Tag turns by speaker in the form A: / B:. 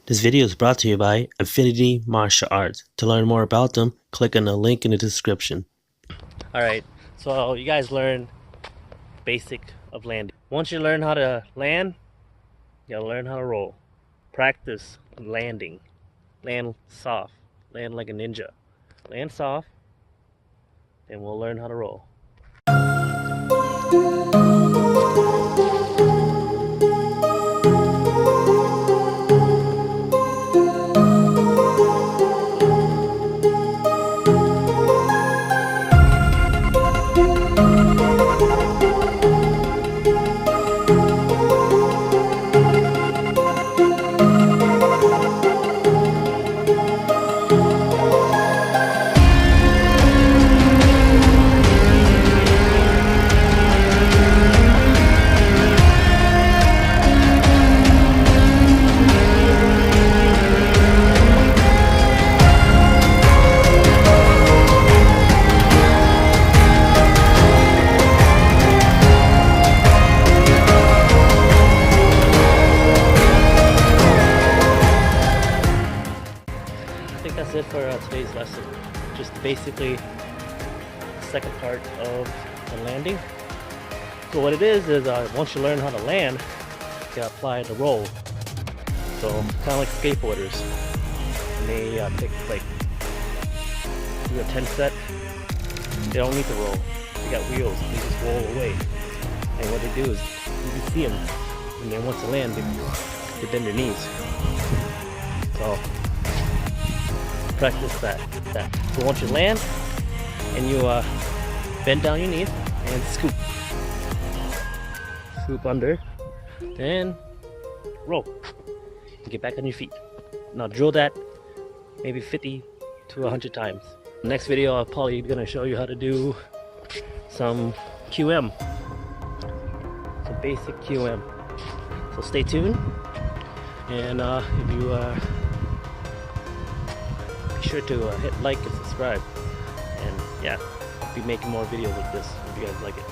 A: This video is brought to you by Affinity Martial Arts. To learn more about them, click on the link in the description. Alright, so you guys learn basic of landing. Once you learn how to land, you gotta learn how to roll. Practice landing. Land soft. Land like a ninja. Land soft, and we'll learn how to roll. I think that's it for today's lesson. Just basically the second part of the landing. So what it is once you learn how to land, you gotta apply the roll. So kind of like skateboarders, and they take like do a 10 set. They don't need to roll. They got wheels. They just roll away. And what they do is you can see them when they want to land. They bend their knees. So practice that. So once you land and you bend down your knees and scoop under, then roll and get back on your feet. Now drill that maybe 50 to 100 times. Next video I'm probably gonna show you how to do some QM, some basic QM. So stay tuned, and if you be sure to hit like and subscribe, and yeah, I'll be making more videos like this if you guys like it.